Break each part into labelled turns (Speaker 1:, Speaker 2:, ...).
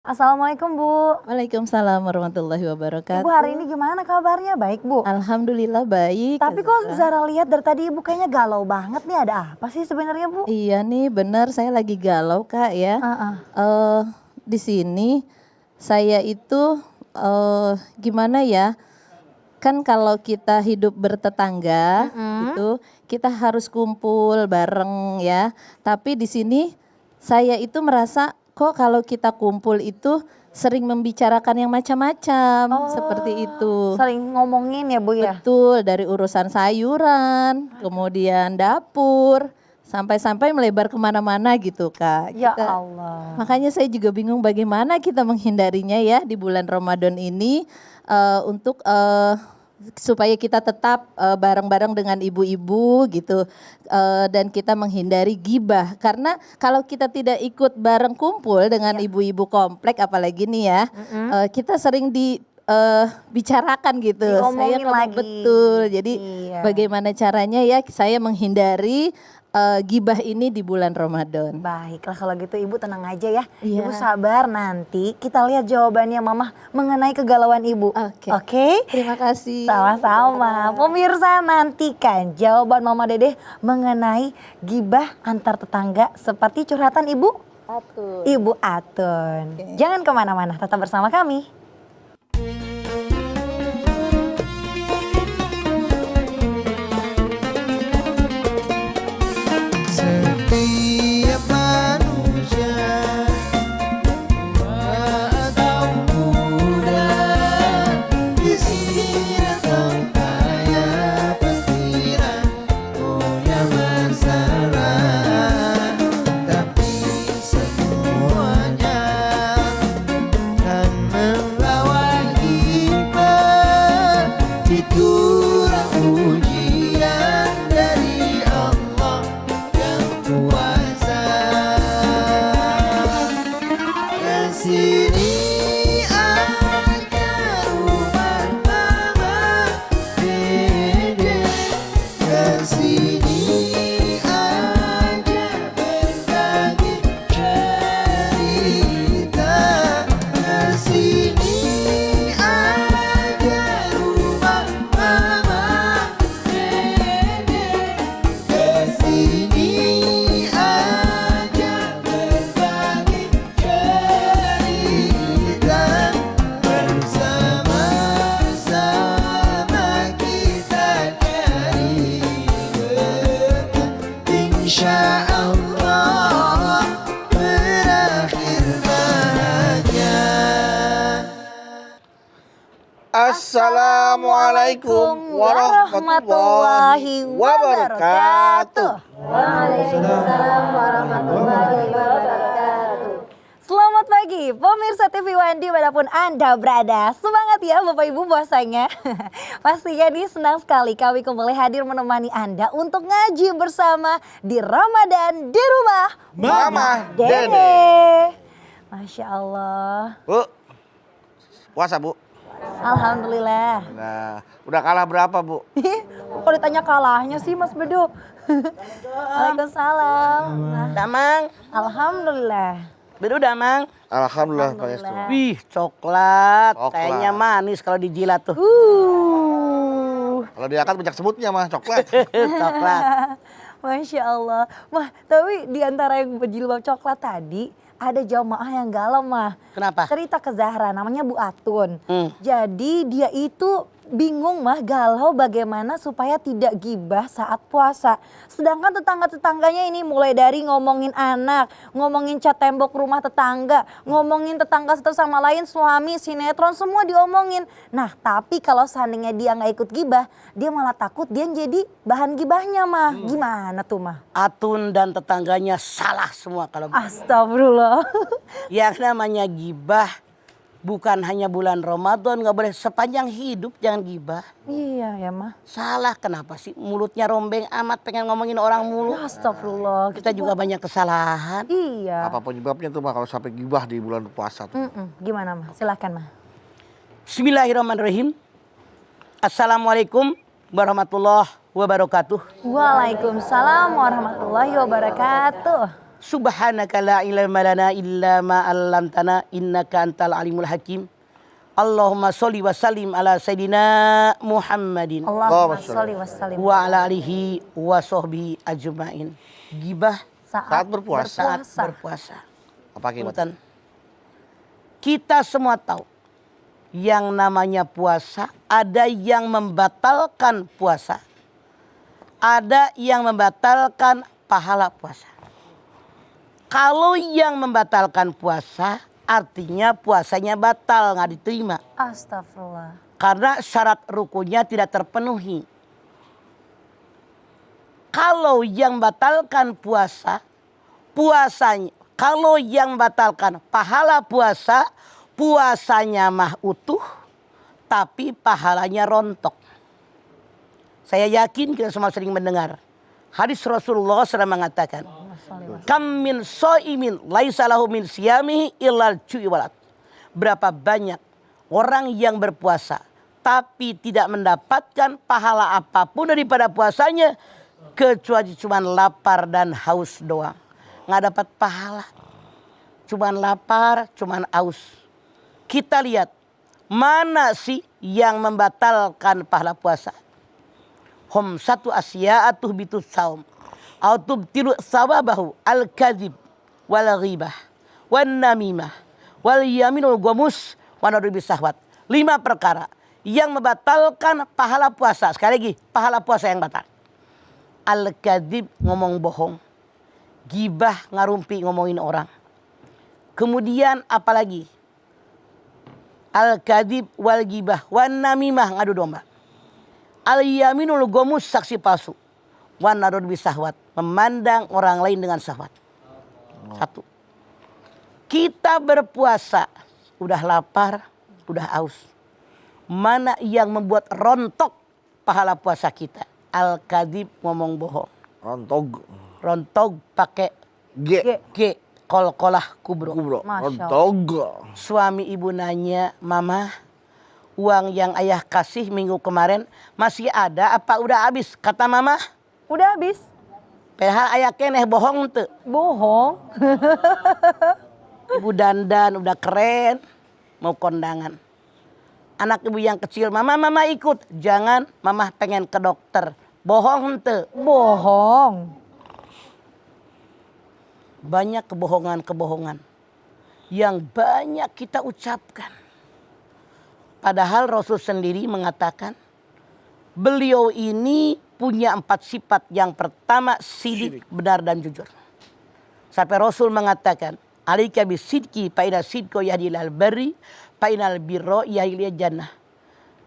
Speaker 1: Assalamualaikum Bu.
Speaker 2: Waalaikumsalam warahmatullahi
Speaker 1: Ibu
Speaker 2: wabarakatuh.
Speaker 1: hari ini gimana kabarnya? Baik Bu.
Speaker 2: Alhamdulillah baik.
Speaker 1: Tapi kok Zara lihat dari tadi Ibu kayaknya galau banget nih. Ada apa sih sebenarnya Bu?
Speaker 2: Iya nih benar saya lagi galau Kak ya.
Speaker 1: Heeh.
Speaker 2: Di sini saya itu gimana ya? Kan kalau kita hidup bertetangga itu kita harus kumpul bareng ya. Tapi di sini saya itu merasa kok kalau kita kumpul itu sering membicarakan yang macam-macam seperti itu.
Speaker 1: Sering ngomongin ya Bu ya?
Speaker 2: Betul, dari urusan sayuran, kemudian dapur, sampai-sampai melebar kemana-mana gitu Kak.
Speaker 1: Ya Allah.
Speaker 2: Makanya saya juga bingung bagaimana kita menghindarinya ya di bulan Ramadan ini untuk supaya kita tetap bareng-bareng dengan ibu-ibu gitu dan kita menghindari gibah karena kalau kita tidak ikut bareng kumpul dengan ibu-ibu komplek apalagi nih ya kita sering bicarakan gitu.
Speaker 1: Diomongin lagi.
Speaker 2: Betul. Jadi
Speaker 1: Iya.
Speaker 2: bagaimana caranya ya saya menghindari gibah ini di bulan Ramadan.
Speaker 1: Baiklah kalau gitu Ibu tenang aja ya.
Speaker 2: Iya.
Speaker 1: Ibu sabar, nanti kita lihat jawabannya Mama mengenai kegalauan Ibu.
Speaker 2: Oke.
Speaker 1: Oke?
Speaker 2: Terima kasih.
Speaker 1: Sama-sama. Pemirsa nantikan jawaban Mama Dedeh mengenai gibah antar tetangga seperti curhatan Ibu
Speaker 2: Atun.
Speaker 1: Ibu Atun.
Speaker 2: Oke.
Speaker 1: Jangan kemana-mana, tetap bersama kami.
Speaker 3: Setiap manusia tua atau muda, miskin atau kaya, pastilah punya masalah. Tapi semuanya kan membawa hikmah. Itulah ujian dari Allah yang kuasa. Kesini aja rumah mama Dede, kesini aja berbagi cerita, kesini aja rumah mama Dede, kesini aja berbagi cerita, bersama-sama kita cari berkah, insya Allah berakhir bahagia.
Speaker 4: Assalamualaikum warahmatullahi wabarakatuh.
Speaker 1: Selamat pagi pemirsa TV One dimanapun Anda berada. Semangat ya Bapak Ibu puasanya. Pastinya nih senang sekali kami kembali hadir menemani Anda untuk ngaji bersama di Ramadan di rumah
Speaker 4: Mama
Speaker 1: Dede.
Speaker 4: Dede.
Speaker 1: Masya Allah.
Speaker 4: Bu, puasa Bu.
Speaker 1: Alhamdulillah.
Speaker 4: Nah, udah kalah berapa Bu?
Speaker 1: Kok ditanya kalahnya sih Mas Bedu? Waalaikumsalam. Nah,
Speaker 5: Damang,
Speaker 1: Alhamdulillah.
Speaker 5: Bedu Damang.
Speaker 4: Alhamdulillah Pak Yestu.
Speaker 5: Wih, coklat.
Speaker 4: Coklat.
Speaker 5: Kayaknya manis kalau dijilat tuh.
Speaker 4: Kalau diangkat banyak sebutnya mah coklat.
Speaker 5: Coklat.
Speaker 1: Masya Allah. Mah, tapi di antara yang berjilbab coklat tadi, ada jamaah yang galau mah.
Speaker 5: Kenapa?
Speaker 1: Cerita ke Zahra, namanya Bu Atun.
Speaker 5: Hmm.
Speaker 1: Jadi dia itu bingung mah galau bagaimana supaya tidak gibah saat puasa. Sedangkan tetangga-tetangganya ini mulai dari ngomongin anak, ngomongin cat tembok rumah tetangga, ngomongin tetangga satu sama lain, suami, sinetron, semua diomongin. Nah tapi kalau seandainya dia nggak ikut gibah, dia malah takut dia jadi bahan gibahnya mah. Gimana tuh mah?
Speaker 5: Atun dan tetangganya salah semua kalau
Speaker 1: Astagfirullah.
Speaker 5: yang namanya gibah bukan hanya bulan Ramadan, nggak boleh sepanjang hidup, jangan gibah.
Speaker 1: Iya ya mah.
Speaker 5: Salah, kenapa sih mulutnya rombeng amat pengen ngomongin orang mulu?
Speaker 1: Astagfirullah.
Speaker 5: Kita juga banyak kesalahan.
Speaker 1: Iya.
Speaker 4: Apa penyebabnya tuh mah kalau sampai gibah di bulan puasa tuh?
Speaker 1: Gimana mah? Silakan mah.
Speaker 5: Bismillahirrahmanirrahim. Assalamualaikum warahmatullahi wabarakatuh.
Speaker 1: Waalaikumsalam warahmatullahi wabarakatuh.
Speaker 5: Subhanaka la ilma lana illa ma 'allamtana innaka antal alimul hakim. Allahumma sholli wa sallim ala sayidina Muhammadin
Speaker 1: Allahumma sholli wa sallim.
Speaker 5: wa ala alihi wa sahbihi ajmain. Gibah
Speaker 4: Saat berpuasa.
Speaker 5: saat berpuasa.
Speaker 4: Apa akibatnya?
Speaker 5: Punten. Kita semua tahu yang namanya puasa ada yang membatalkan puasa. Ada yang membatalkan pahala puasa. Kalau yang membatalkan puasa artinya puasanya batal, nggak diterima.
Speaker 1: Astagfirullah.
Speaker 5: Karena syarat rukunnya tidak terpenuhi. Kalau yang batalkan puasa, puasanya. Kalau yang batalkan pahala puasa, puasanya mah utuh, tapi pahalanya rontok. Saya yakin kita semua sering mendengar. Hadis Rasulullah SAW mengatakan, kam min so'imin laisa lahu min siyamihi illal ju'i walad. Berapa banyak orang yang berpuasa tapi tidak mendapatkan pahala apapun daripada puasanya kecuali cuma lapar dan haus doang. Nggak dapat pahala. Cuman lapar, cuman haus. Kita lihat mana sih yang membatalkan pahala puasa? Hum satu asya'atuh bitus saum. Autub tiru sawabahu al-kadhib wal ghibah wan namimah wal yaminul gomus wa nadribi sahwat. 5 perkara yang membatalkan pahala puasa. Sekali lagi, pahala puasa yang batal. Al-kadhib, ngomong bohong. Gibah, ngarumpi, ngomongin orang. Kemudian apalagi? Al-kadhib wal ghibah wan namimah, ngadu domba. Al-yaminul gomus, saksi palsu. Wan nadribi sahwat, memandang orang lain dengan syahwat. 1. Kita berpuasa, udah lapar, udah haus. Mana yang membuat rontok pahala puasa kita? Al-kadhib, ngomong bohong.
Speaker 4: Rontog.
Speaker 5: Rontog pakai
Speaker 4: G.
Speaker 5: G, kolkolah kubro.
Speaker 4: Kubro.
Speaker 1: Masya
Speaker 4: Rontog.
Speaker 5: Suami ibu nanya, mama, uang yang ayah kasih minggu kemarin masih ada apa udah habis? Kata mama,
Speaker 1: Udah habis?
Speaker 5: padahal ayah keneh bohong tuh.
Speaker 1: Bohong.
Speaker 5: Ibu dandan udah keren, mau kondangan. Anak ibu yang kecil, mama ikut. Jangan, mama pengen ke dokter. Bohong tuh.
Speaker 1: Bohong.
Speaker 5: Banyak kebohongan-kebohongan yang banyak kita ucapkan. Padahal Rasul sendiri mengatakan, beliau ini punya 4 sifat. Yang pertama, sidik, benar dan jujur. Sampai Rasul mengatakan, alika bisidki fa sidqo yahdilal barri fa inal birro yahdil jannah.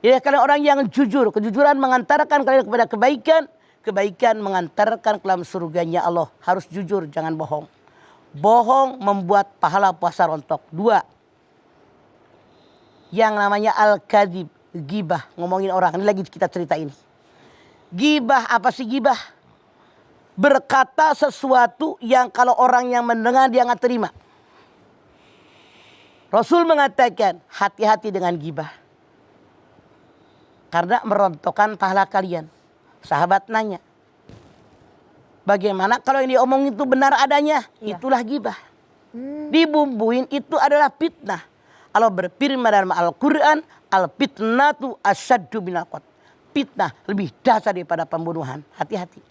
Speaker 5: Ya, kalian orang yang jujur, kejujuran mengantarkan kalian kepada kebaikan, kebaikan mengantarkan ke dalam surganya Allah. Harus jujur, jangan bohong. Bohong membuat pahala puasa rontok. 2. Yang namanya al-kadhib, gibah, ngomongin orang. Ini lagi kita cerita ini. Gibah, apa sih gibah? Berkata sesuatu yang kalau orang yang mendengar dia nggak terima. Rasul mengatakan, hati-hati dengan gibah. Karena merontokkan pahala kalian. Sahabat nanya, bagaimana kalau yang diomongin itu benar adanya?
Speaker 1: Iya.
Speaker 5: Itulah gibah. Dibumbuin itu adalah fitnah. Allah berfirman dalam Al-Quran, al-fitnatu asyaddu minal qatl. Fitnah lebih dahsyat daripada pembunuhan. Hati-hati.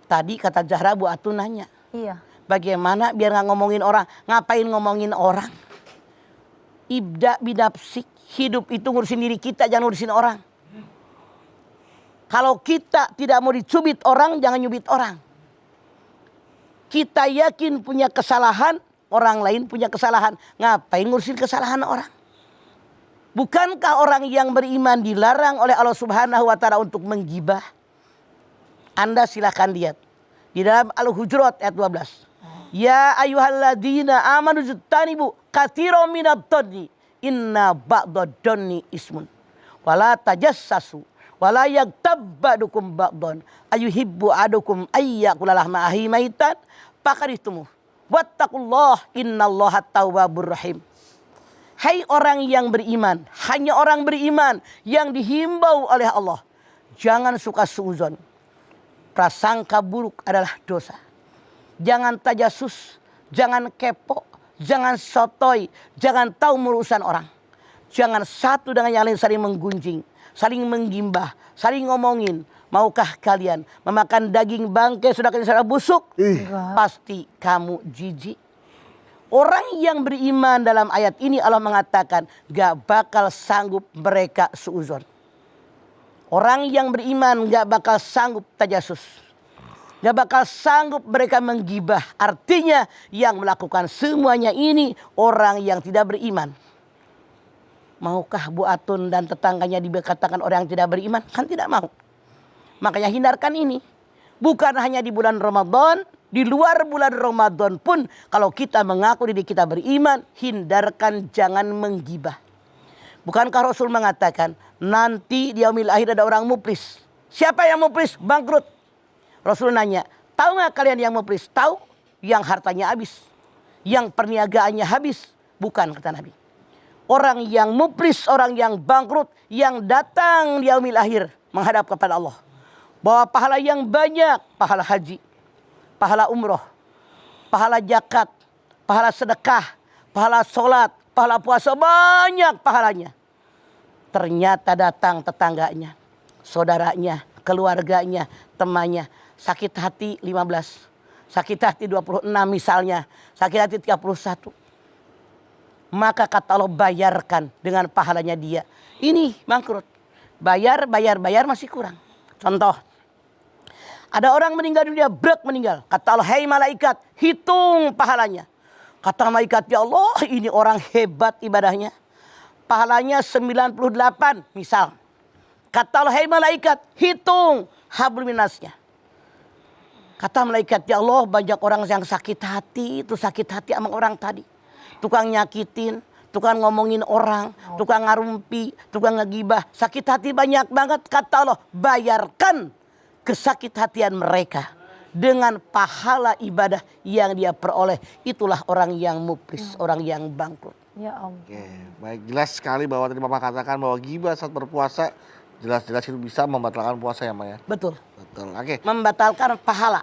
Speaker 5: Tadi kata Zahra, Bu Atu nanya,
Speaker 1: Iya.
Speaker 5: bagaimana biar nggak ngomongin orang? Ngapain ngomongin orang? Ibda bidapsik. Hidup itu ngurusin diri kita, jangan ngurusin orang. Kalau kita tidak mau dicubit orang, jangan nyubit orang. Kita yakin punya kesalahan, orang lain punya kesalahan. Ngapain ngurusin kesalahan orang? Bukankah orang yang beriman dilarang oleh Allah Subhanahu wa Ta'ala untuk menggibah? Anda silahkan lihat di dalam Al-Hujurat ayat 12. Ya ayyuhalladzina amanu jtanibu katsiran minadh dhanni inna ba'dad dhanni ismun. Wala tajassasu wala yaghtab ba'dukum ba'dhan ayuhibbu ahadukum ayyakula lahma ahi maitan fakarihtumuh. Wattaqullah innallaha tawwabur rahim. Hai orang yang beriman, hanya orang beriman yang dihimbau oleh Allah. Jangan suka suuzon. Prasangka buruk adalah dosa. jangan tajasus, jangan kepo, jangan sotoy, jangan tahu urusan orang. Jangan satu dengan yang lain saling menggunjing, saling menggimbah, saling ngomongin. Maukah kalian memakan daging bangkai sudah kalian busuk? Pasti kamu jijik. Orang yang beriman dalam ayat ini Allah mengatakan gak bakal sanggup mereka suuzon. Orang yang beriman gak bakal sanggup tajasus. Gak bakal sanggup mereka menggibah. Artinya yang melakukan semuanya ini orang yang tidak beriman. Maukah Bu Atun dan tetangganya dikatakan orang yang tidak beriman? Kan tidak mau. Makanya hindarkan ini. Bukan hanya di bulan Ramadan, di luar bulan Ramadan pun kalau kita mengaku diri kita beriman, hindarkan jangan menggibah. Bukankah Rasul mengatakan nanti di yaumil akhir ada orang muflis. Siapa yang muflis? Bangkrut. Rasul nanya, tahu nggak kalian yang muflis? Tahu, yang hartanya habis, yang perniagaannya habis. Bukan, kata Nabi. Orang yang muflis, orang yang bangkrut, yang datang di yaumil akhir menghadap kepada Allah. Bawa pahala yang banyak, pahala haji, pahala umroh, pahala zakat, pahala sedekah, pahala sholat, pahala puasa, banyak pahalanya. Ternyata datang tetangganya, saudaranya, keluarganya, temannya. Sakit hati 15, sakit hati 26 misalnya, sakit hati 31. Maka kata Allah bayarkan dengan pahalanya dia. Ini bangkrut. Bayar masih kurang. Contoh. Ada orang meninggal dunia, brek meninggal. Kata Allah, hei malaikat, hitung pahalanya. Kata malaikat, ya Allah ini orang hebat ibadahnya. Pahalanya 98 misal. Kata Allah, hei malaikat, hitung hablum minasnya. Kata malaikat, ya Allah banyak orang yang sakit hati. Itu sakit hati sama orang tadi. Tukang nyakitin, tukang ngomongin orang, tukang ngarumpi, tukang ngegibah. Sakit hati banyak banget. Kata Allah, bayarkan kesakit hatian mereka dengan pahala ibadah yang dia peroleh. Itulah orang yang muflis, orang yang bangkrut.
Speaker 1: Ya ampun.
Speaker 4: Oke, baik, jelas sekali bahwa tadi Bapak katakan bahwa gibah saat berpuasa jelas-jelas itu bisa membatalkan puasa ya, Mak ya.
Speaker 5: Betul.
Speaker 4: Betul. Oke.
Speaker 5: Membatalkan pahala.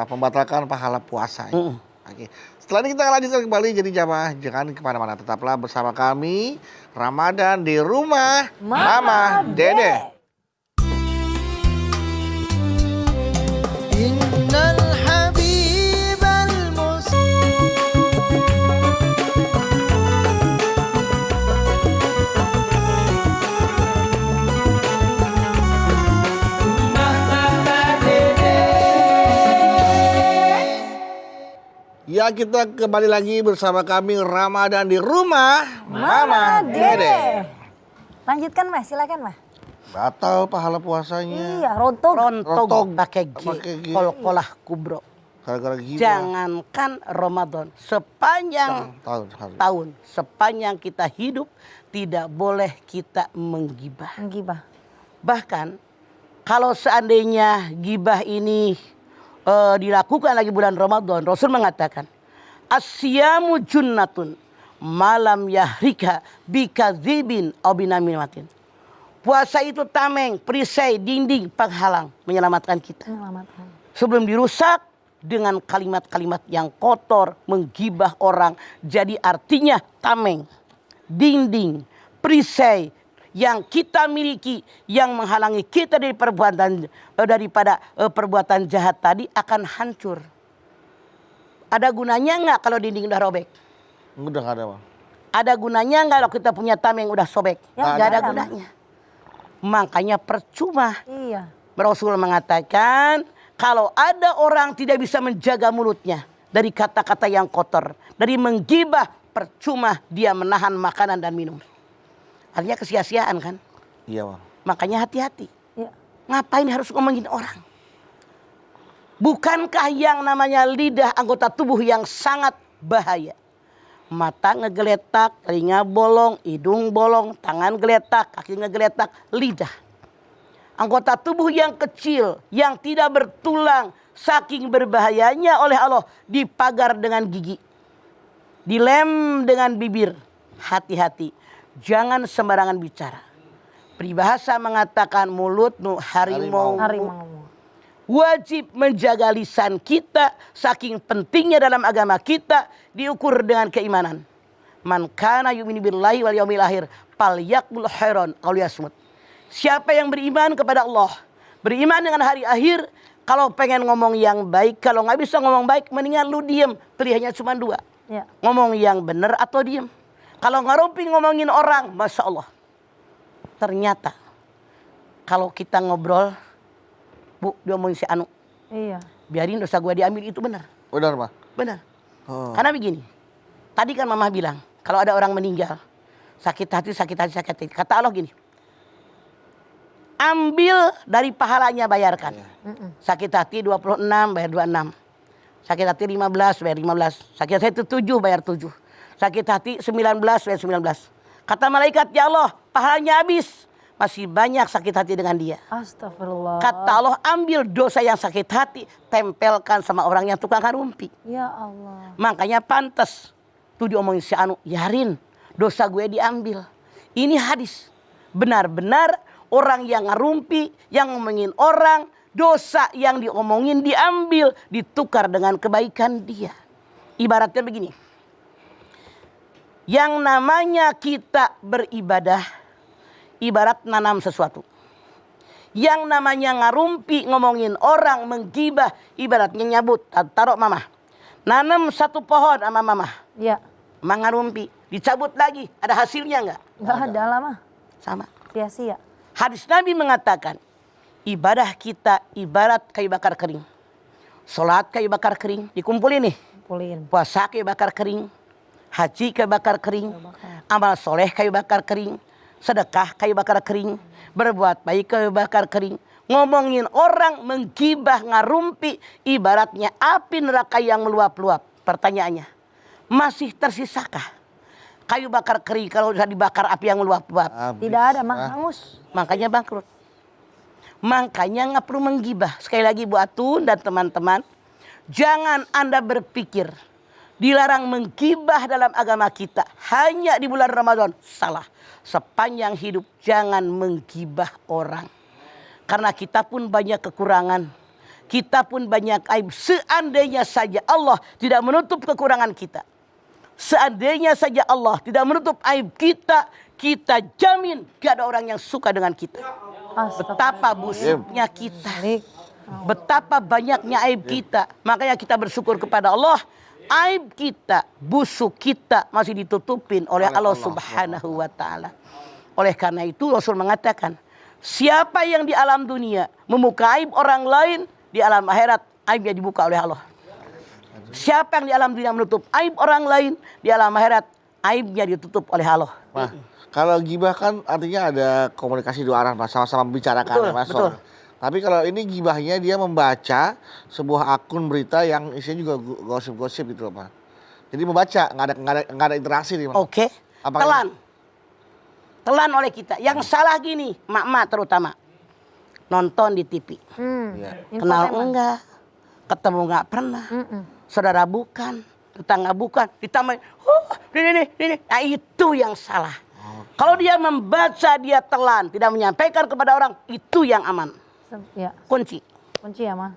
Speaker 4: Membatalkan pahala puasa. Ya. Oke. Setelah ini kita akan lanjutkan kembali, jadi jamaah jangan kemana-mana, tetaplah bersama kami Ramadan di rumah Mama Dede.
Speaker 3: Innal habibal
Speaker 4: Ya, kita kembali lagi bersama kami Ramadan di rumah Mama Dede.
Speaker 1: Lanjutkan Mas, silakan Mas.
Speaker 4: Batal pahala puasanya.
Speaker 1: Iya, rontog.
Speaker 5: Rontog pakai
Speaker 4: Pakai
Speaker 5: G.
Speaker 4: G.
Speaker 5: Kol-kolah kubro.
Speaker 4: Gara-gara gibah.
Speaker 5: Jangankan Ramadan, sepanjang tahun, sepanjang kita hidup tidak boleh kita menggibah.
Speaker 1: Menggibah.
Speaker 5: Bahkan kalau seandainya gibah ini dilakukan lagi bulan Ramadan, Rasul mengatakan, asyamu junnatun malam yahrika bikadzibin aw binamimatin. Puasa itu tameng, perisai, dinding, penghalang menyelamatkan kita.
Speaker 1: Menyelamatkan.
Speaker 5: Sebelum dirusak dengan kalimat-kalimat yang kotor, menggibah orang. Jadi artinya tameng, dinding, perisai yang kita miliki yang menghalangi kita dari perbuatan jahat tadi akan hancur. Ada gunanya nggak kalau dinding udah robek?
Speaker 4: Udah nggak ada, Bang.
Speaker 5: Ada gunanya nggak kalau kita punya tameng udah sobek?
Speaker 1: Ya,
Speaker 5: Nggak ada
Speaker 1: ada.
Speaker 5: gunanya. Makanya percuma.
Speaker 1: Iya.
Speaker 5: Rasul mengatakan kalau ada orang tidak bisa menjaga mulutnya dari kata-kata yang kotor, dari menggibah, percuma dia menahan makanan dan minum. Artinya kesia-siaan kan?
Speaker 4: Iya, Bang.
Speaker 5: Makanya hati-hati.
Speaker 1: Iya.
Speaker 5: Ngapain harus ngomongin orang? Bukankah yang namanya lidah anggota tubuh yang sangat bahaya? Mata ngegeletak, telinga bolong, hidung bolong, tangan geletak, kaki ngegeletak, lidah. Anggota tubuh yang kecil, yang tidak bertulang, saking berbahayanya oleh Allah, dipagar dengan gigi. Dilem dengan bibir. Hati-hati, jangan sembarangan bicara. Peribahasa mengatakan mulut nu harimau.
Speaker 1: Harimau.
Speaker 5: wajib menjaga lisan kita. Saking pentingnya dalam agama kita diukur dengan keimanan. Man kana yu'minu billahi wal yaumil akhir falyaqul khairan aw liyasmut. Siapa yang beriman kepada Allah, beriman dengan hari akhir, kalau pengen ngomong yang baik, kalau nggak bisa ngomong baik, mendingan lu diem. Pilihannya cuma dua.
Speaker 1: Ya.
Speaker 5: Ngomong yang benar atau diem. Kalau ngerumpi ngomongin orang, Masya Allah. Ternyata kalau kita ngobrol, Bu, dia ngomongin si Anu,
Speaker 1: Iya.
Speaker 5: biarin dosa gue diambil, itu benar.
Speaker 4: Benar, Ma?
Speaker 5: Benar.
Speaker 4: Oh.
Speaker 5: Karena begini, tadi kan Mama bilang, kalau ada orang meninggal, sakit hati, sakit hati, sakit hati. Kata Allah gini, ambil dari pahalanya, bayarkan. Sakit hati 26, bayar 26. Sakit hati 15, bayar 15. Sakit hati 7, bayar 7. Sakit hati 19, bayar 19. Kata malaikat, ya Allah, pahalanya habis. Masih banyak sakit hati dengan dia.
Speaker 1: Astagfirullah.
Speaker 5: Kata Allah, ambil dosa yang sakit hati, tempelkan sama orang yang tukang ngerumpi.
Speaker 1: Ya Allah.
Speaker 5: Makanya pantas tuh diomongin si Anu, Yarin, dosa gue diambil. Ini hadis. Benar-benar orang yang ngerumpi, yang ngomongin orang, dosa yang diomongin diambil, ditukar dengan kebaikan dia. Ibaratnya begini. Yang namanya kita beribadah, ibarat nanam sesuatu. Yang namanya ngarumpi, ngomongin orang, menggibah, ibaratnya nyabut. Taruh Mama. Nanam satu pohon sama Mama.
Speaker 1: Ya.
Speaker 5: Mama ngarumpi, dicabut lagi, ada hasilnya nggak?
Speaker 1: Nggak ada lah mah.
Speaker 5: Sama.
Speaker 1: Sia-sia.
Speaker 5: Hadis Nabi mengatakan, ibadah kita ibarat kayu bakar kering. Sholat kayu bakar kering, dikumpulin nih.
Speaker 1: Pulin.
Speaker 5: Puasa kayu bakar kering, haji kayu bakar kering, amal soleh kayu bakar kering, sedekah kayu bakar kering, berbuat baik kayu bakar kering. Ngomongin orang, menggibah, ngarumpi, ibaratnya api neraka yang meluap-luap. Pertanyaannya, masih tersisakah kayu bakar kering kalau sudah dibakar api yang meluap-luap?
Speaker 1: Tidak ada mah, hangus.
Speaker 5: Makanya bangkrut. Makanya nggak perlu menggibah. Sekali lagi Bu Atun dan teman-teman, jangan Anda berpikir dilarang menggibah dalam agama kita hanya di bulan Ramadan. Salah. Sepanjang hidup jangan menggibah orang. Karena kita pun banyak kekurangan. Kita pun banyak aib. Seandainya saja Allah tidak menutup kekurangan kita. Seandainya saja Allah tidak menutup aib kita, kita jamin gak ada orang yang suka dengan kita. Betapa busuknya kita. Betapa banyaknya aib kita. Makanya kita bersyukur kepada Allah. Aib kita, busuk kita masih ditutupin oleh Allah Subhanahu wa ta'ala. Oleh karena itu Rasul mengatakan, siapa yang di alam dunia membuka aib orang lain, di alam akhirat aibnya dibuka oleh Allah. Siapa yang di alam dunia menutup aib orang lain, di alam akhirat aibnya ditutup oleh Allah.
Speaker 4: Nah, kalau gibah kan artinya ada komunikasi dua arah, Mas, sama-sama membicarakan,
Speaker 5: Betul,
Speaker 4: ya, Mas.
Speaker 5: betul.
Speaker 4: Tapi kalau ini gibahnya dia membaca sebuah akun berita yang isinya juga gosip-gosip gitu loh, Pak. Jadi membaca, nggak ada interaksi nih, Mas.
Speaker 5: Oke,
Speaker 4: Apakah
Speaker 5: telan oleh kita. Yang salah gini, mak-mak terutama, nonton di TV.
Speaker 4: Iya.
Speaker 5: Kenal enggak, ketemu enggak pernah, saudara bukan, tetangga bukan, ditambah, ini. Nah itu yang salah. Kalau dia membaca, dia telan, tidak menyampaikan kepada orang, itu yang aman.
Speaker 1: Ya.
Speaker 5: Kunci.
Speaker 1: Kunci ya mah.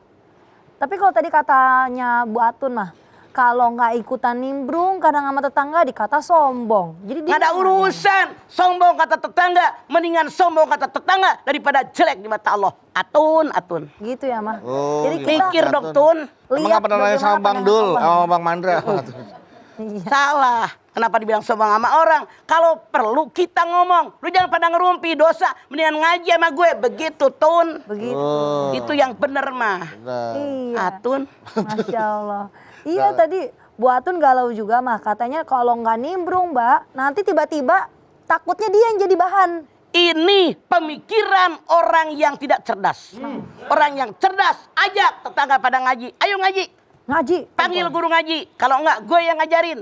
Speaker 1: Tapi kalau tadi katanya Bu Atun mah, kalau nggak ikutan nimbrung kadang sama tetangga dikata sombong. Jadi dia
Speaker 5: Nggak ada urusan sombong kata tetangga, mendingan sombong kata tetangga daripada jelek di mata Allah. Atun.
Speaker 1: gitu ya mah.
Speaker 4: Oh,
Speaker 1: Jadi
Speaker 4: gitu.
Speaker 1: kita
Speaker 5: Pikir dong Tun.
Speaker 4: Emang
Speaker 1: lihat
Speaker 4: apa namanya
Speaker 1: bagaimana
Speaker 4: sama Bang
Speaker 1: pandangan
Speaker 4: Dul,
Speaker 1: Allah.
Speaker 4: sama Bang Mandra?
Speaker 1: Iya.
Speaker 5: Salah. Kenapa dibilang sombong sama orang? Kalau perlu kita ngomong. Lu jangan pada ngerumpi dosa. Mendingan ngaji sama gue. Begitu Tun.
Speaker 1: Begitu.
Speaker 4: Oh.
Speaker 5: Itu yang bener mah.
Speaker 4: Nah,
Speaker 1: Iya.
Speaker 5: Atun.
Speaker 1: Masya Allah. Iya tadi Bu Atun galau juga mah. Katanya kalau nggak nimbrung Mbak, nanti tiba-tiba takutnya dia yang jadi bahan.
Speaker 5: Ini pemikiran orang yang tidak cerdas. Orang yang cerdas, ajak tetangga pada ngaji. Ayo ngaji.
Speaker 1: Ngaji.
Speaker 5: Panggil guru ngaji. Kalau enggak, gue yang ngajarin.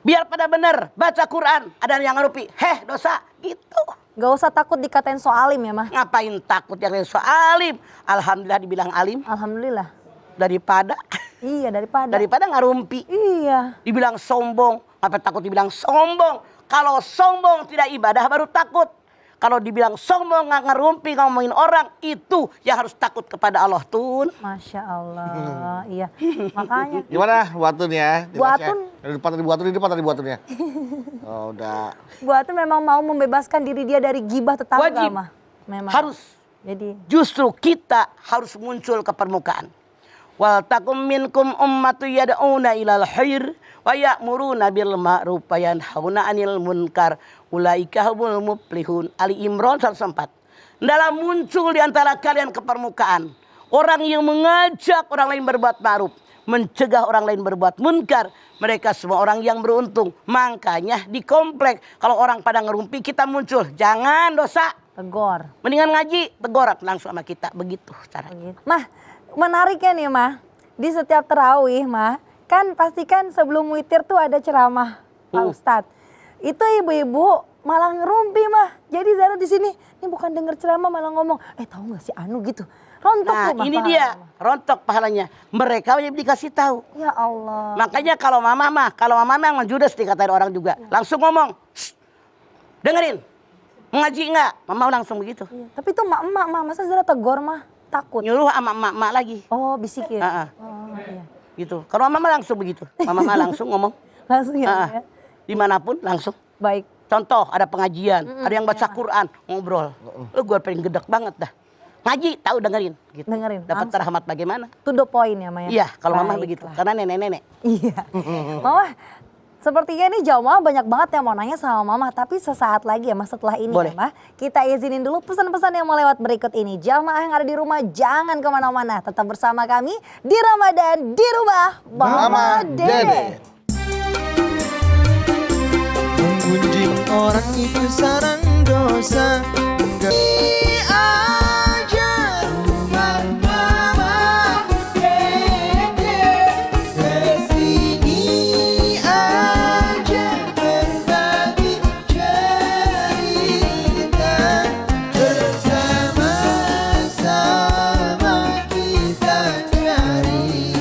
Speaker 5: Biar pada bener, baca Quran. Ada yang ngarupi, dosa. Gitu.
Speaker 1: Gak usah takut dikatain soalim ya mah.
Speaker 5: Ngapain takut yang so alim? Alhamdulillah dibilang alim.
Speaker 1: Alhamdulillah.
Speaker 5: Daripada
Speaker 1: Iya daripada.
Speaker 5: ngarumpi.
Speaker 1: Iya.
Speaker 5: Dibilang sombong. Apa takut dibilang sombong? Kalau sombong tidak ibadah baru takut. Kalau dibilang sombong, ngerumpi, ngomongin orang, itu yang harus takut kepada Allah Tun.
Speaker 1: Masya Allah, iya. Makanya
Speaker 4: Gimana buatun ya?
Speaker 1: Buatun.
Speaker 4: Di depan tadi buatun, di depan tadi buatunnya. Oh, udah.
Speaker 1: gua tuh memang mau membebaskan diri dia dari gibah tetangga
Speaker 5: Wajib.
Speaker 1: mah. Memang.
Speaker 5: Harus.
Speaker 1: Jadi
Speaker 5: Justru kita harus muncul ke permukaan. Wal takum minkum ummatu yad'una ilal khair wa ya'muruna bil ma'ruf wa yanhauna 'anil munkar. Ulaika humul muflihun. Ali Imran 104. Dalam muncul di antara kalian ke permukaan orang yang mengajak orang lain berbuat ma'ruf, mencegah orang lain berbuat munkar. Mereka semua orang yang beruntung. Makanya di komplek kalau orang pada ngerumpi kita muncul. Jangan dosa.
Speaker 1: tegor.
Speaker 5: Mendingan ngaji, tegur langsung sama kita. Begitu caranya.
Speaker 1: Begitu. Mah, menariknya nih mah, di setiap terawih mah, kan pastikan sebelum witir tuh ada ceramah Pak Ustadz. Itu ibu-ibu malah ngerumpi mah. Jadi Zara di sini, ini bukan denger ceramah malah ngomong, tahu nggak si Anu gitu. Rontok
Speaker 5: Nah
Speaker 1: tuh mah
Speaker 5: ini
Speaker 1: pahalanya
Speaker 5: dia,
Speaker 1: mah.
Speaker 5: rontok pahalanya. Mereka wajib dikasih tahu.
Speaker 1: Ya Allah.
Speaker 5: Makanya kalau mama yang judes dikatain orang juga. Langsung ngomong, "Shh, dengerin, ngaji nggak?" Mama langsung begitu.
Speaker 1: Iya, tapi itu emak masa Zara tegor mah takut.
Speaker 5: Nyuruh sama emak lagi.
Speaker 1: Oh bisikin.
Speaker 5: Ah, ah.
Speaker 1: Oh iya.
Speaker 5: Gitu. Kalau mama langsung begitu. Mama langsung ngomong.
Speaker 1: Langsung ya.
Speaker 5: Ah, ah.
Speaker 1: Ya.
Speaker 5: Dimanapun langsung.
Speaker 1: Baik.
Speaker 5: Contoh ada pengajian, ada yang baca Quran, ngobrol. Gue pengen gedek banget dah. Ngaji, tahu dengerin. Gitu.
Speaker 1: Dengerin,
Speaker 5: Dapat
Speaker 1: langsung.
Speaker 5: rahmat bagaimana?
Speaker 1: To the point ya Maya.
Speaker 5: Iya, kalau mama
Speaker 1: Baiklah.
Speaker 5: begitu. Karena nenek-nenek.
Speaker 1: Iya. Mama, sepertinya ini jamaah banyak banget yang mau nanya sama Mama. Tapi sesaat lagi ya Mas setelah ini
Speaker 5: Boleh.
Speaker 1: ya Mah. Kita izinin dulu pesan-pesan yang mau lewat berikut ini. Jamaah yang ada di rumah jangan kemana-mana. Tetap bersama kami di Ramadan di rumah Mama Dede.
Speaker 3: Menggunjing orang itu sarang dosa. Aja rumah Mama Dede. Kesini aja berbagi cerita. Bersama-sama kita cari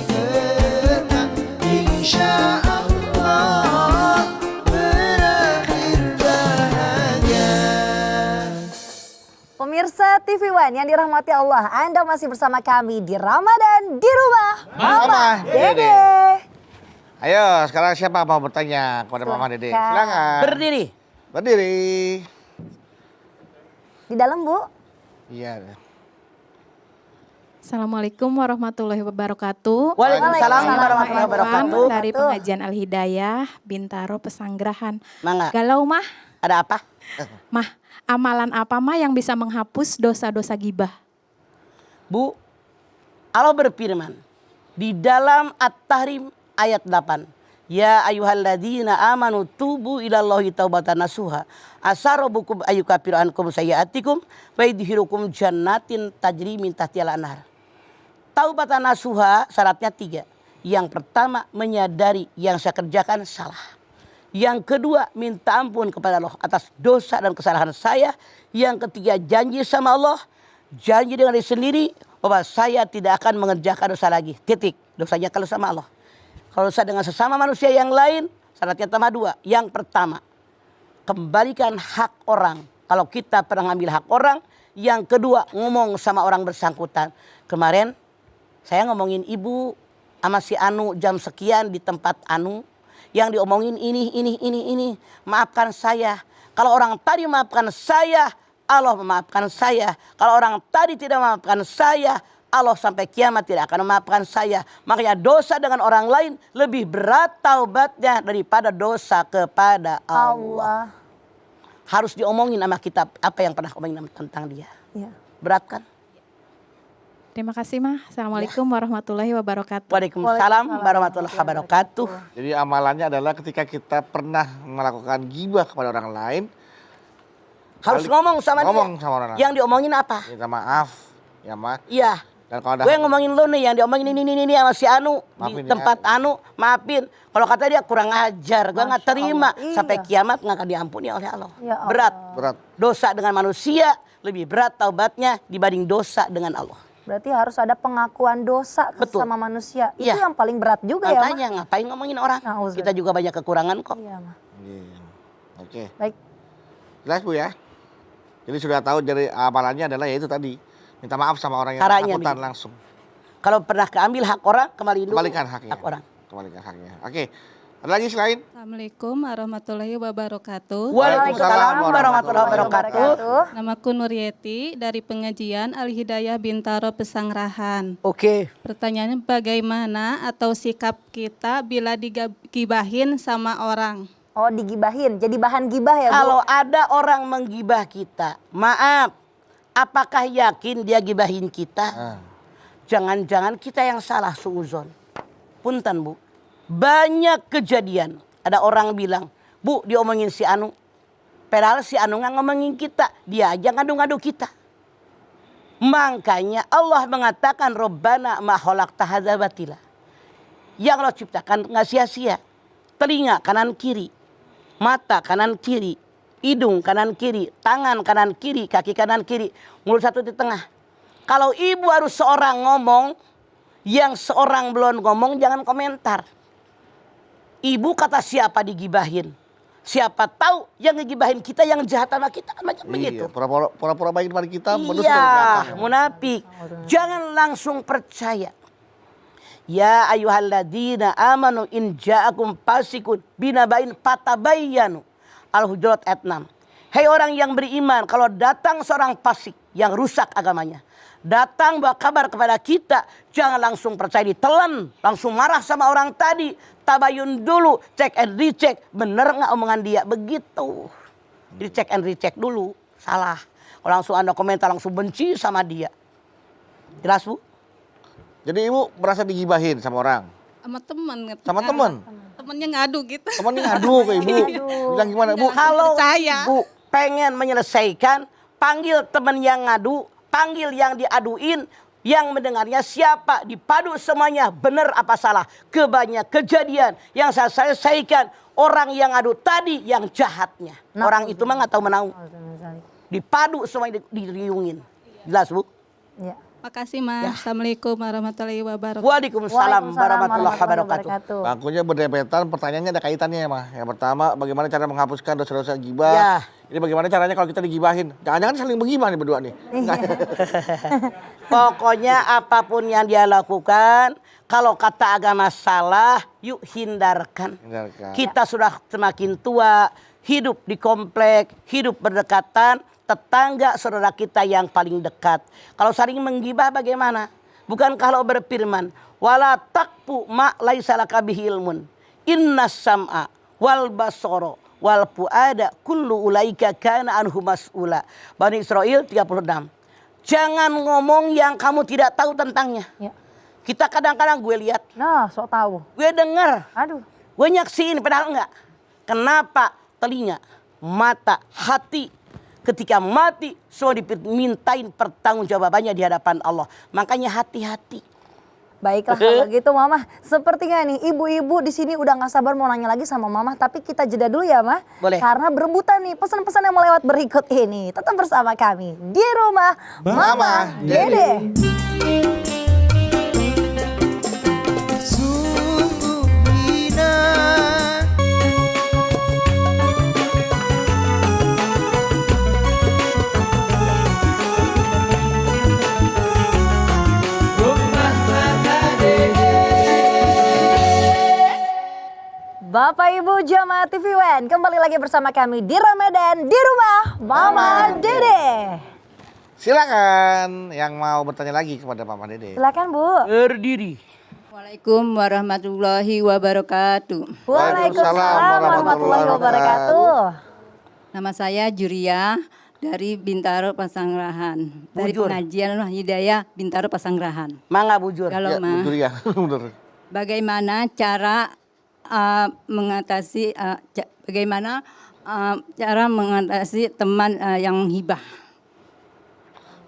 Speaker 3: berkah. Insya Allah berakhir bahagia.
Speaker 1: Pemirsa TV One yang dirahmati Allah, Anda masih bersama kami di Ramadan di rumah
Speaker 4: Mama Dede.
Speaker 1: Dede.
Speaker 4: Ayo, sekarang siapa mau bertanya kepada Mama Dede? Silakan.
Speaker 5: Berdiri.
Speaker 4: Berdiri.
Speaker 1: Di dalam Bu.
Speaker 4: Iya.
Speaker 6: Assalamualaikum warahmatullahi wabarakatuh.
Speaker 5: Waalaikumsalam
Speaker 1: Waalaikumsalam
Speaker 5: warahmatullahi wabarakatuh.
Speaker 6: Dari pengajian Al-Hidayah, Bintaro, Pesanggerahan.
Speaker 5: Mangga.
Speaker 6: Galau mah,
Speaker 5: Ada apa?
Speaker 6: mah amalan apa mah yang bisa menghapus dosa-dosa gibah?
Speaker 5: Bu, Allah berfirman di dalam At-Tahrim ayat 8. Ya ayyuhalladzina amanu tubu ilallahi taubatan nasuha. Asarobukum ayyukafiru ankum sayyiatikum wa yudkhilukum jannatin tajri min tahtihal anhar. Taubatan nasuha syaratnya 3. Yang pertama menyadari yang saya kerjakan salah. Yang kedua minta ampun kepada Allah atas dosa dan kesalahan saya. Yang ketiga janji sama Allah. Janji dengan diri sendiri bahwa saya tidak akan mengerjakan dosa lagi. Titik. Dosanya kalau sama Allah. Kalau dosa dengan sesama manusia yang lain, syaratnya tambah 2. Yang pertama, kembalikan hak orang. Kalau kita pernah ngambil hak orang. Yang kedua, ngomong sama orang bersangkutan. Kemarin saya ngomongin ibu sama si Anu jam sekian di tempat Anu. Yang diomongin ini. Maafkan saya. Kalau orang tadi maafkan saya, Allah memaafkan saya. Kalau orang tadi tidak memaafkan saya, Allah sampai kiamat tidak akan memaafkan saya. Makanya dosa dengan orang lain lebih berat taubatnya daripada dosa kepada Allah. Harus diomongin sama kita apa yang pernah omongin tentang dia.
Speaker 1: Iya.
Speaker 5: Berat kan?
Speaker 6: Terima kasih mah. Assalamualaikum warahmatullahi wabarakatuh.
Speaker 5: Waalaikumsalam warahmatullahi wabarakatuh.
Speaker 4: Jadi amalannya adalah ketika kita pernah melakukan gibah kepada orang lain,
Speaker 5: Harus ngomong sama
Speaker 4: ngomong
Speaker 5: dia.
Speaker 4: sama orang lain.
Speaker 5: Yang diomongin apa?
Speaker 4: Minta maaf, ya Ma.
Speaker 5: Iya.
Speaker 4: Dan kalau ada
Speaker 5: Gue ngomongin lu nih yang diomongin ini sama si Anu.
Speaker 4: Maafin
Speaker 5: Di
Speaker 4: ya.
Speaker 5: tempat Anu, maafin. Kalau kata dia kurang ajar, gue nggak terima.
Speaker 1: Allah, iya.
Speaker 5: Sampai kiamat nggak akan diampuni oleh Allah.
Speaker 1: Ya Allah.
Speaker 5: Berat.
Speaker 4: berat.
Speaker 5: Dosa dengan manusia lebih berat taubatnya dibanding dosa dengan Allah.
Speaker 1: Berarti harus ada pengakuan dosa
Speaker 5: Betul.
Speaker 1: sama manusia. Itu
Speaker 5: Iya.
Speaker 1: yang paling berat juga ya, Mah.
Speaker 5: Makanya ngapain ngomongin orang?
Speaker 1: Nauzubillah.
Speaker 5: Kita juga banyak kekurangan kok.
Speaker 1: Iya, Mah.
Speaker 4: Iya. Oke.
Speaker 1: Baik.
Speaker 4: Jelas Bu ya? Jadi sudah tahu jadi amalannya adalah yaitu tadi minta maaf sama orang yang
Speaker 5: Caranya
Speaker 4: bersangkutan
Speaker 5: begini.
Speaker 4: langsung.
Speaker 5: Kalau pernah keambil hak orang, kembaliin dulu
Speaker 4: Kembalikan haknya.
Speaker 5: hak orang.
Speaker 4: Kembalikan haknya. Oke. Ada lagi selain?
Speaker 6: Assalamualaikum warahmatullahi wabarakatuh.
Speaker 5: Waalaikumsalam warahmatullahi wabarakatuh.
Speaker 6: Namaku Nuryeti dari pengajian Al Hidayah Bintaro Pesanggerahan.
Speaker 5: Oke.
Speaker 6: Pertanyaannya bagaimana atau sikap kita bila digibahin sama orang?
Speaker 1: Oh, digibahin. Jadi bahan gibah ya, Bu?
Speaker 5: Kalau ada orang menggibah kita, maaf, apakah yakin dia gibahin kita? Jangan-jangan kita yang salah suuzon. Punten, Bu. Banyak kejadian. Ada orang bilang, Bu, diomongin si Anu. Padahal si Anu nggak ngomongin kita. Dia aja ngadu-ngadu kita. Makanya Allah mengatakan, Rabbana ma khalaqta hadza batila. Yang Allah ciptakan nggak sia-sia. Telinga kanan kiri, mata kanan kiri, hidung kanan kiri, tangan kanan kiri, kaki kanan kiri, mulut satu di tengah. Kalau ibu harus seorang ngomong, yang seorang belum ngomong jangan komentar. Ibu kata siapa digibahin? Siapa tahu yang ngegibahin kita yang jahat sama kita kan macam begitu.
Speaker 4: Iya, pura-pura baik kepada kita, modus dari
Speaker 5: Iya,
Speaker 4: belakang.
Speaker 5: munafik. Jangan langsung percaya. Ya ayyuhalladzina amanu in ja'akum fasikun binabain fatabayyanu. Al-Hujurat ayat 6. Hei orang yang beriman, kalau datang seorang fasik yang rusak agamanya, datang bawa kabar kepada kita, jangan langsung percaya, ditelan, langsung marah sama orang tadi. Tabayun dulu, cek and recheck, bener nggak omongan dia, begitu. Jadi cek and recheck dulu, salah. Kalau langsung Anda komentar langsung benci sama dia. Jelas, Bu?
Speaker 4: Jadi ibu merasa digibahin sama orang?
Speaker 6: Sama teman.
Speaker 4: Sama teman?
Speaker 6: Temennya ngadu gitu.
Speaker 4: Temannya ngadu ke ibu? Bilang gimana, Bu?
Speaker 5: Kalau
Speaker 6: percaya.
Speaker 5: Ibu pengen menyelesaikan, panggil teman yang ngadu, panggil yang diaduin, yang mendengarnya siapa, dipadu semuanya, benar apa salah. Kebanyak kejadian yang saya selesaikan, orang yang ngadu tadi yang jahatnya. Orang itu mah nggak tahu menau. Dipadu semuanya, diriungin. Jelas, Bu?
Speaker 1: Ya.
Speaker 6: Makasih Mas. Assalamualaikum warahmatullahi wabarakatuh.
Speaker 5: Waalaikumsalam warahmatullahi wabarakatuh.
Speaker 4: Bangkunya berdempetan, pertanyaannya ada kaitannya ya, Mah. Yang pertama, bagaimana cara menghapuskan dosa-dosa gibah?
Speaker 5: Ya.
Speaker 4: Ini bagaimana caranya kalau kita digibahin? Jangan-jangan saling menggibah nih berdua nih.
Speaker 5: Pokoknya apapun yang dia lakukan, kalau kata agama salah, yuk hindarkan.
Speaker 4: Hindarkan.
Speaker 5: Kita sudah semakin tua, hidup di komplek, hidup berdekatan, tetangga saudara kita yang paling dekat. Kalau saling menggibah bagaimana? Bukan kalau berfirman, wala taqfu ma laisa laka bihi ilmun. Innas sam'a wal basara wal fuada kullu ulaika kana anhu mas'ula. Bani Israel 36. Jangan ngomong yang kamu tidak tahu tentangnya.
Speaker 1: Ya.
Speaker 5: Kita kadang-kadang gue lihat,
Speaker 1: Nah, sok tahu.
Speaker 5: gue dengar,
Speaker 1: Aduh.
Speaker 5: gue nyaksiin padahal enggak. Kenapa? Telinga, mata, hati. Ketika mati, semua dimintain pertanggungjawabannya di hadapan Allah. Makanya hati-hati.
Speaker 1: Baiklah kalau gitu Mama. Sepertinya nih ibu-ibu di sini udah nggak sabar mau nanya lagi sama Mama, tapi kita jeda dulu ya, Mah.
Speaker 5: Boleh.
Speaker 1: Karena berebutan nih pesan-pesan yang mau lewat berikut ini. Tetap bersama kami di rumah Mama Dede.
Speaker 3: Sungguh hina
Speaker 1: Bapak Ibu Jamaah TV One, kembali lagi bersama kami di Ramadan di rumah Mama Dede.
Speaker 4: Silakan yang mau bertanya lagi kepada Mama Dede.
Speaker 1: Silakan Bu.
Speaker 5: Berdiri.
Speaker 2: Waalaikumsalam warahmatullahi wabarakatuh.
Speaker 1: Waalaikumsalam warahmatullahi wabarakatuh.
Speaker 2: Nama saya Juria dari Bintaro Pasanggerahan. Dari
Speaker 5: Bujur.
Speaker 2: pengajian Al Hidayah Bintaro Pasanggerahan.
Speaker 5: Mangga bujur.
Speaker 2: Kalau
Speaker 4: Ya,
Speaker 2: mah,
Speaker 4: betul ya, bener.
Speaker 2: bagaimana cara mengatasi cara mengatasi teman yang menghibah?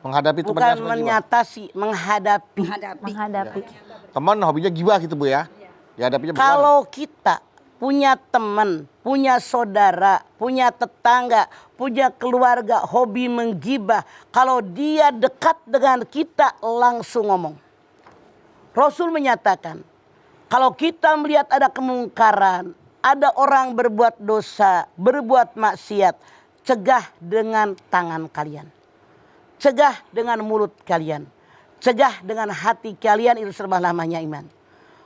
Speaker 4: Menghadapi temannya
Speaker 5: Bukan
Speaker 4: suka gibah.
Speaker 5: menyatasi, menghadapi.
Speaker 1: Menghadapi.
Speaker 4: Teman hobinya gibah gitu Bu ya. Dihadapinya bagaimana?
Speaker 5: Kalau kita punya teman, punya saudara, punya tetangga, punya keluarga, hobi menggibah. Kalau dia dekat dengan kita, langsung ngomong. Rasul menyatakan, kalau kita melihat ada kemungkaran, ada orang berbuat dosa, berbuat maksiat, cegah dengan tangan kalian. Cegah dengan mulut kalian. Cegah dengan hati kalian, itu serba namanya iman.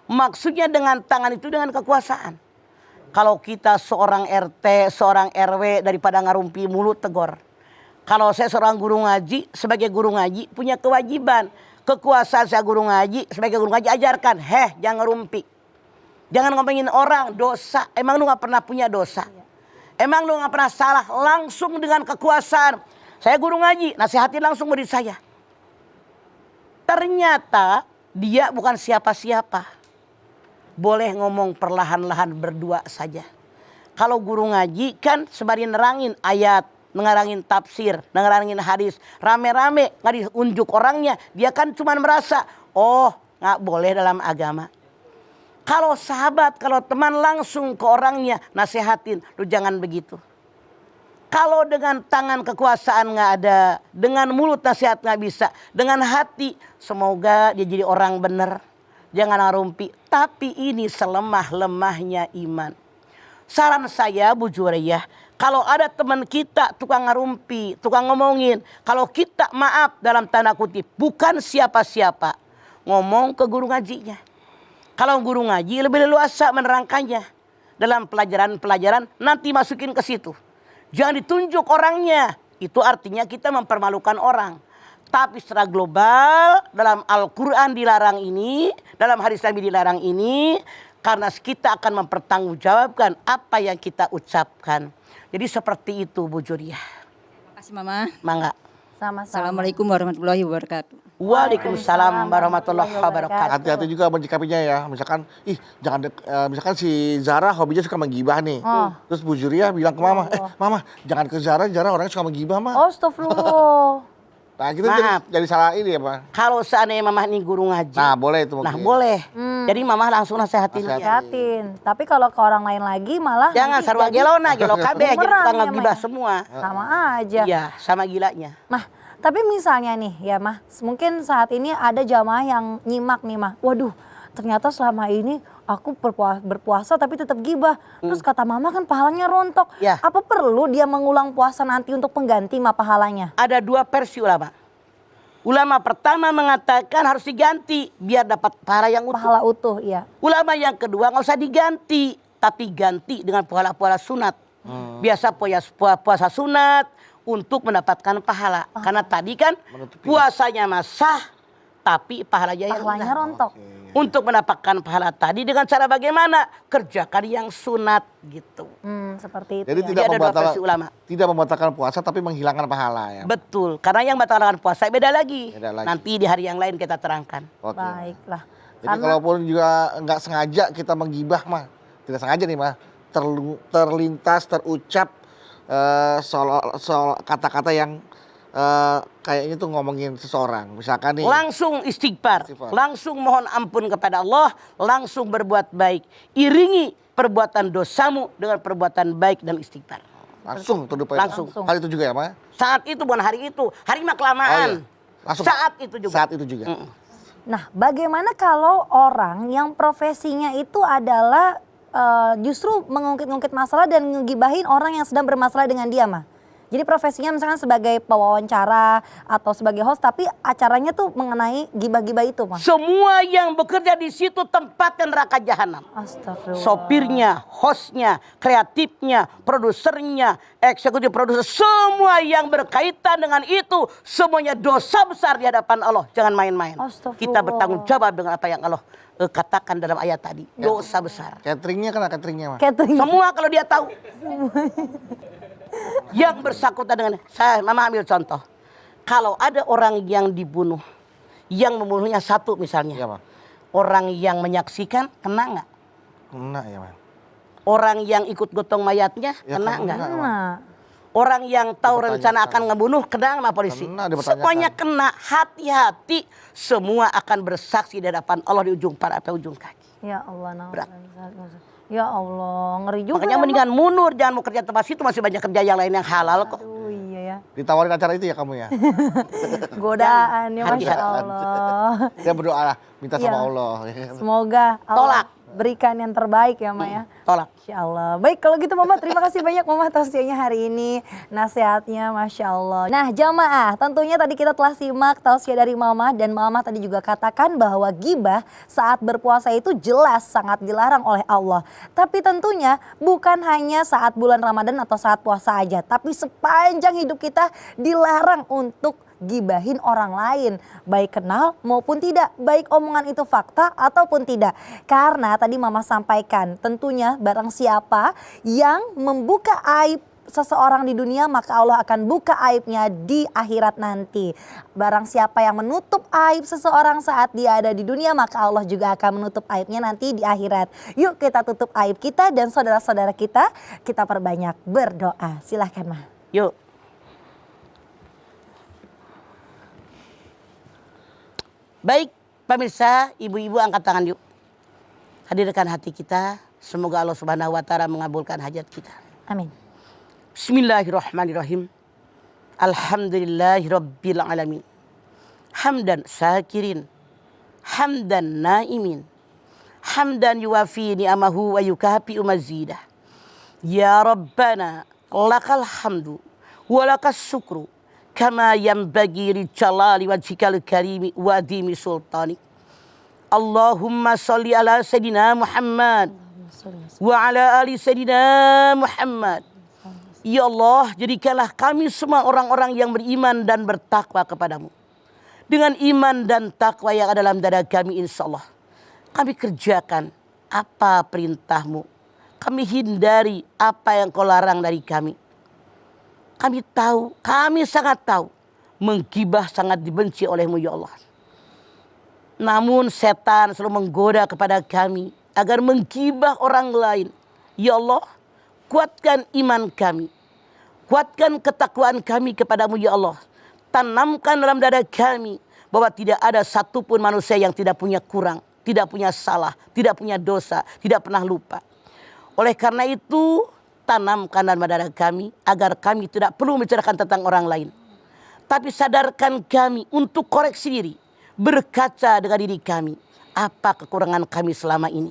Speaker 5: Maksudnya dengan tangan itu dengan kekuasaan. Kalau kita seorang RT, seorang RW, daripada ngarumpi mulut, tegur. Kalau saya seorang guru ngaji, sebagai guru ngaji punya kewajiban. Kekuasaan saya guru ngaji, sebagai guru ngaji ajarkan. Jangan ngerumpi. Jangan ngomongin orang, dosa. Emang lu gak pernah punya dosa? Emang lu gak pernah salah? Langsung dengan kekuasaan. Saya guru ngaji, nasihatin langsung murid saya. Ternyata dia bukan siapa-siapa. Boleh ngomong perlahan-lahan berdua saja. Kalau guru ngaji kan sembari nerangin ayat, ngerangin tafsir, ngerangin hadis, rame-rame nggak diunjuk orangnya, dia kan cuma merasa, oh nggak boleh dalam agama. Kalau sahabat, kalau teman langsung ke orangnya nasehatin, lu jangan begitu. Kalau dengan tangan kekuasaan nggak ada, dengan mulut nasihat nggak bisa, dengan hati semoga dia jadi orang benar. Jangan ngarumpi, tapi ini selemah-lemahnya iman. Saran saya Bu Juriyah, kalau ada teman kita tukang ngarumpi, tukang ngomongin, kalau kita maaf dalam tanda kutip, bukan siapa-siapa, ngomong ke guru ngajinya. Kalau guru ngaji lebih leluasa menerangkannya. Dalam pelajaran-pelajaran nanti masukin ke situ. Jangan ditunjuk orangnya, itu artinya kita mempermalukan orang. Tapi secara global dalam Al-Quran dilarang ini, dalam hadis Nabi dilarang ini, karena kita akan mempertanggungjawabkan apa yang kita ucapkan. Jadi seperti itu Bu Juriyah.
Speaker 7: Terima kasih Mama.
Speaker 5: Mangga.
Speaker 1: Sama-sama.
Speaker 7: Assalamualaikum warahmatullahi wabarakatuh.
Speaker 5: Waalaikumsalam warahmatullahi wabarakatuh.
Speaker 4: Hati-hati juga menyikapinya ya. Misalkan, misalkan si Zara hobinya suka menggibah nih. Terus Bu Juriyah bilang ke Mama, Mama jangan ke Zara orangnya suka menggibah Mah.
Speaker 1: Astagfirullah.
Speaker 4: Nah kita jadi salah ini ya Pak.
Speaker 5: Kalau seandainya Mama ini guru ngaji.
Speaker 4: Nah boleh itu mungkin.
Speaker 5: Nah boleh. Jadi Mama langsung nasehatin dia.
Speaker 1: Nasehatin. Tapi kalau ke orang lain lagi malah
Speaker 5: Jangan sarwa gelona, gelo kabeh, jadi
Speaker 1: bumerang
Speaker 5: tukang
Speaker 1: ya,
Speaker 5: ngegibah
Speaker 1: Mah.
Speaker 5: semua.
Speaker 1: sama aja.
Speaker 5: Iya, sama gilanya.
Speaker 1: Mah, tapi misalnya nih ya Mah, mungkin saat ini ada jamaah yang nyimak nih Mah. Waduh, ternyata selama ini aku berpuasa tapi tetap gibah. Terus kata Mama kan pahalanya rontok.
Speaker 5: Ya.
Speaker 1: Apa perlu dia mengulang puasa nanti untuk pengganti Mah pahalanya?
Speaker 5: Ada dua versi ulama. Ulama pertama mengatakan harus diganti biar dapat pahala yang utuh.
Speaker 1: Pahala utuh, iya.
Speaker 5: Ulama yang kedua nggak usah diganti, tapi ganti dengan pahala-pahala sunat. Biasa puasa sunat untuk mendapatkan pahala. Karena tadi kan puasanya sah, tapi pahalanya yang
Speaker 1: Pahalanya
Speaker 5: rendah.
Speaker 1: rontok.
Speaker 5: Untuk mendapatkan pahala tadi dengan cara bagaimana? Kerjakan yang sunat gitu.
Speaker 1: Seperti itu.
Speaker 4: Jadi
Speaker 1: ya.
Speaker 4: tidak
Speaker 5: Jadi ada dua versi ulama.
Speaker 4: tidak membatalkan puasa tapi menghilangkan pahala ya.
Speaker 5: Betul, karena yang batalkan puasa beda lagi.
Speaker 4: Beda lagi.
Speaker 5: Nanti di hari yang lain kita terangkan.
Speaker 4: Oke.
Speaker 1: Baiklah.
Speaker 4: Jadi kalaupun juga nggak sengaja kita menggibah Mah, tidak sengaja nih Mah, terlintas terucap soal kata-kata yang kayaknya tuh ngomongin seseorang. Misalkan nih.
Speaker 5: Langsung istighfar,
Speaker 4: Istighfar.
Speaker 5: langsung mohon ampun kepada Allah, langsung berbuat baik. Iringi perbuatan dosamu dengan perbuatan baik dan istighfar.
Speaker 4: Langsung tuh
Speaker 5: Langsung.
Speaker 4: Hal itu juga ya Mah?
Speaker 5: Saat itu bukan hari itu, hari mah kelamaan.
Speaker 4: Oh, iya. Langsung.
Speaker 5: Saat itu juga.
Speaker 4: Saat itu juga.
Speaker 1: Nah, bagaimana kalau orang yang profesinya itu adalah justru mengungkit-ungkit masalah dan ngegibahin orang yang sedang bermasalah dengan dia Mah? Jadi profesinya misalkan sebagai pewawancara atau sebagai host, tapi acaranya tuh mengenai gibah-gibah itu Mah?
Speaker 5: Semua yang bekerja di situ tempatnya neraka jahanam.
Speaker 1: Astagfirullah.
Speaker 5: Sopirnya, hostnya, kreatifnya, produsernya, eksekutif produser, semua yang berkaitan dengan itu, semuanya dosa besar di hadapan Allah. Jangan main-main.
Speaker 1: Astagfirullah.
Speaker 5: Kita bertanggung jawab dengan apa yang Allah katakan dalam ayat tadi. Dosa besar.
Speaker 4: Cateringnya kan cateringnya Mah.
Speaker 1: Catering.
Speaker 5: Semua kalau dia tahu. Yang bersangkutan dengan, Mama ambil contoh. Kalau ada orang yang dibunuh, yang membunuhnya satu misalnya.
Speaker 4: Iya Mah.
Speaker 5: Orang yang menyaksikan kena nggak?
Speaker 4: Kena ya Mah.
Speaker 5: Orang yang ikut gotong mayatnya
Speaker 4: Ya,
Speaker 5: kena
Speaker 4: kena.
Speaker 5: nggak?
Speaker 1: Nah,
Speaker 5: Orang yang tahu
Speaker 4: Dipertanyakan.
Speaker 5: rencana akan ngebunuh kena sama polisi.
Speaker 4: Kena, dipertanyakan.
Speaker 5: Semuanya kena. Hati-hati. Semua akan bersaksi di hadapan Allah di ujung para sampai ujung kaki.
Speaker 1: ya Allah. Nah,
Speaker 5: Berat.
Speaker 1: ya Allah, ngeri juga.
Speaker 5: Makanya
Speaker 1: ya,
Speaker 5: mendingan mundur, jangan mau kerja tempat situ, masih banyak kerja yang lain yang halal kok.
Speaker 1: Aduh, iya ya.
Speaker 4: Ditawarin acara itu ya kamu ya.
Speaker 1: Godaan ya, Masya
Speaker 5: Hati-hati.
Speaker 1: Allah.
Speaker 4: Dia berdoa lah, minta sama
Speaker 1: Iya.
Speaker 4: Allah.
Speaker 1: Semoga Allah
Speaker 5: Tolak.
Speaker 1: berikan yang terbaik ya Maya.
Speaker 5: Tolak.
Speaker 1: Masya Allah. Baik kalau gitu Mama, terima kasih banyak Mama tausiahnya hari ini. Nasihatnya Masya Allah. Nah jamaah, tentunya tadi kita telah simak tausiah dari Mama. Dan Mama tadi juga katakan bahwa gibah saat berpuasa itu jelas sangat dilarang oleh Allah. Tapi tentunya bukan hanya saat bulan Ramadan atau saat puasa aja. Tapi sepanjang hidup kita dilarang untuk gibahin orang lain, baik kenal maupun tidak, baik omongan itu fakta ataupun tidak. Karena tadi Mama sampaikan, tentunya barang siapa yang membuka aib seseorang di dunia, maka Allah akan buka aibnya di akhirat nanti. Barang siapa yang menutup aib seseorang saat dia ada di dunia, maka Allah juga akan menutup aibnya nanti di akhirat. Yuk kita tutup aib kita dan saudara-saudara kita perbanyak berdoa. Silahkan Ma.
Speaker 5: Yuk. Baik pemirsa, ibu-ibu angkat tangan yuk. Hadirkan hati kita, semoga Allah Subhanahu wa taala mengabulkan hajat kita.
Speaker 1: Amin.
Speaker 5: Bismillahirrahmanirrahim. Alhamdulillahirabbil alamin. Hamdan syakirin, hamdan naimin, hamdan yuwafi ni'amahu wa yukafi mazidah. Ya Rabbana lakal hamdu wa lakas syukru kama yanbaghi li jalali wajhikal karimi wa adimi sultani. Allahumma sholli ala sayyidina Muhammad wa ala ali sayyidina Muhammad. Ya Allah, jadikanlah kami semua orang-orang yang beriman dan bertakwa kepadamu. Dengan iman dan takwa yang ada dalam dada kami, insya Allah kami kerjakan apa perintahmu. Kami hindari apa yang kau larang dari kami. Kami tahu, kami sangat tahu, menggibah sangat dibenci olehmu ya Allah. Namun setan selalu menggoda kepada kami agar menggibah orang lain. Ya Allah, kuatkan iman kami. Kuatkan ketakwaan kami kepadamu ya Allah. Tanamkan dalam dada kami bahwa tidak ada satupun manusia yang tidak punya kurang, tidak punya salah, tidak punya dosa, tidak pernah lupa. Oleh karena itu, tanamkan dalam dada kami agar kami tidak perlu mencerahkan tentang orang lain. Tapi sadarkan kami untuk koreksi diri. Berkaca dengan diri kami. Apa kekurangan kami selama ini.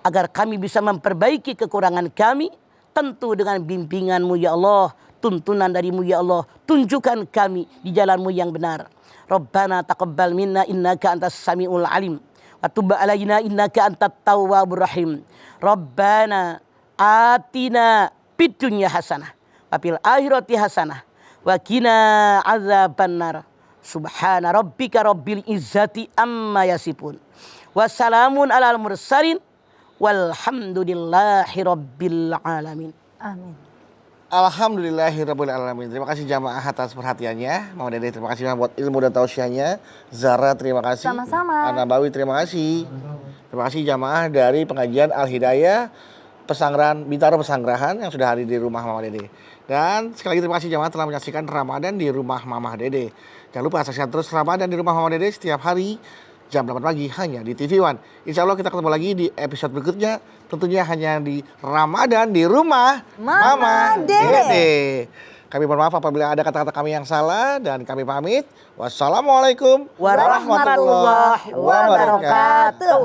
Speaker 5: Agar kami bisa memperbaiki kekurangan kami. Tentu dengan bimbingan-Mu ya Allah. Tuntunan dari-Mu ya Allah. Tunjukkan kami di jalan-Mu yang benar. Rabbana taqabbal minna innaka antas sami'ul alim. Wa tub alaina innaka antat tawwabur rahim. Rabbana atina fid dunya hasanah wa fil akhirati hasanah wa qina adzabannar. Subhana rabbika rabbil izzati amma yasifun. Wassalamun alal mursalin walhamdulillahi rabbil alamin.
Speaker 1: Amin.
Speaker 4: Alhamdulillahirabbil alamin. Terima kasih jamaah atas perhatiannya. Mama Dede terima kasih buat ilmu dan tausiahnya. Zara terima kasih.
Speaker 1: Sama-sama.
Speaker 4: Ana Bawi terima kasih. Terima kasih jamaah dari pengajian Al Hidayah Pesanggrahan Bintaro Pesanggerahan yang sudah hadir di rumah Mama Dede. Dan sekali lagi terima kasih jamaah telah menyaksikan Ramadan di rumah Mama Dede. Jangan lupa saksikan terus Ramadan di rumah Mama Dede setiap hari jam 8 pagi hanya di TV One. Insya Allah kita ketemu lagi di episode berikutnya. Tentunya hanya di Ramadan di rumah Mama Dede. Kami mohon maaf apabila ada kata-kata kami yang salah dan kami pamit. Wassalamualaikum warahmatullahi wabarakatuh.